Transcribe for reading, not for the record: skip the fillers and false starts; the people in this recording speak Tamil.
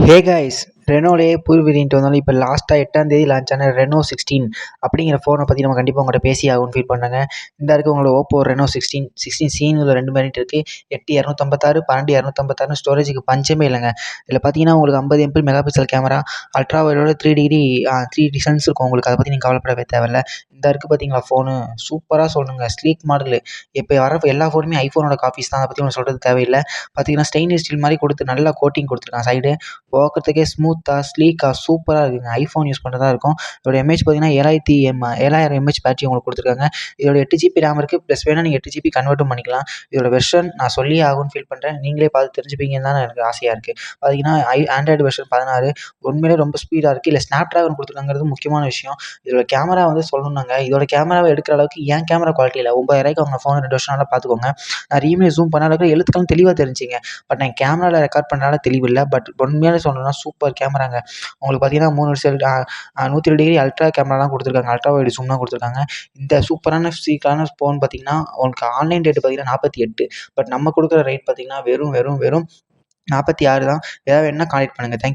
ஹே கைஸ், ரெனோலயே புது வேரியன்ட் வந்தாலும் இப்போ லாஸ்ட்டாக 8ஆம் தேதி லான்ச் ஆன ரெனோ 16 அப்படிங்கிற ஃபோனை பற்றி நம்ம கண்டிப்பாக உங்கள்கிட்ட பேசி ஆகும்னு ஃபீல் பண்ணாங்க. இந்த இருக்குது உங்களோட ஓப்போ ரெனோ 16 சீனில் 2 வேரியன்ட் இருக்குது. 8256 12256 ஸ்டோரேஜுக்கு பஞ்சமே இல்லைங்க. இதில் பார்த்தீங்கன்னா உங்களுக்கு 50 MP mega pixel camera, ultra வைடோட 3D சென்ஸ் இருக்கும் உங்களுக்கு. அதை பற்றி நீங்கள் கவலைப்படவே தேவையில்ல. இந்த இருக்குது பார்த்தீங்களா ஃபோனு, சூப்பராக சொல்லணுங்க. Sleek model. இப்போ வர எல்லா ஃபோனுமே ஐஃபோனோட காப்பீஸ் தான். அதை பற்றி உங்களுக்கு சொல்கிறது தேவையில்லை. பார்த்தீங்கன்னா ஸ்டெயின்லெஸ் ஸ்டீல் மாதிரி கொடுத்து நல்லா கோட்டிங் கொடுத்துருக்கான் சைடு. பார்க்கறதுக்கே ஸ்மூத்தாக ஸ்லீக்காக சூப்பராக இருக்குங்க. ஐஃபோன் யூஸ் பண்ணுறதா இருக்கும். இதோட எம்ஏஹெச் பார்த்தீங்கன்னா 7000 எம்ஏஹெச் பேட்டரி உங்களுக்கு கொடுத்துருக்காங்க. இதோட 8 GB ரேம் இருக்குது. ப்ளஸ் வேணால் நீங்கள் 8 GB கன்வெர்ட்டும் பண்ணிக்கலாம். இதோட வெர்ஷன் நான் சொல்லியே ஆகும்னு ஃபீல் பண்ணுறேன். நீங்களே பார்த்து தெரிஞ்சுப்பீங்கன்னு தான் எனக்கு ஆசையாக இருக்குது. பார்த்தீங்கன்னா ஆண்ட்ராய்டு வெர்ஷன் 16 உண்மையிலே ரொம்ப ஸ்பீடாக இருக்குது. இல்லை ஸ்னாப் ட்ராகன் கொடுத்துருக்காங்கிறது முக்கியமான விஷயம். இதோட கேமரா வந்து சொல்லணுன்னாங்க, இதோட கேமராவை எடுக்கிற அளவுக்கு ஏன் கேமரா குவாலிட்டி இல்லை. 9000 அவங்க ஃபோன் 2 வருஷம் நல்லா பார்த்துக்கோங்க. நான் ரியல்மி ஜூம் பண்ண அளவுக்கு எழுத்துக்களும் தெளிவாக தெரிஞ்சுங்க. பட் நான் கேமராவில் ரெக்கார்ட் பண்ணுறனால தெளிவில்லை. பட் உண்மையாலே சொல்லணும்னா சூப்பர் கேமராங்க. உங்களுக்கு பார்த்தீங்கன்னா 120° அல்ட்ரா கேமராலாம் கொடுத்துருக்காங்க. அல்ட்ரா வைடு ஜூம்லாம் கொடுத்துருக்காங்க. இந்த சூப்பரான சீக்கான ஃபோன் பார்த்தீங்கன்னா உங்களுக்கு ஆன்லைன் ரேட்டு பார்த்தீங்கன்னா 48. பட் நம்ம கொடுக்குற ரேட் பார்த்தீங்கன்னா வெறும் 46 தான். ஏதாவது வேணும்னா கான்டெக்ட் பண்ணுங்கள். தேங்க்யூ.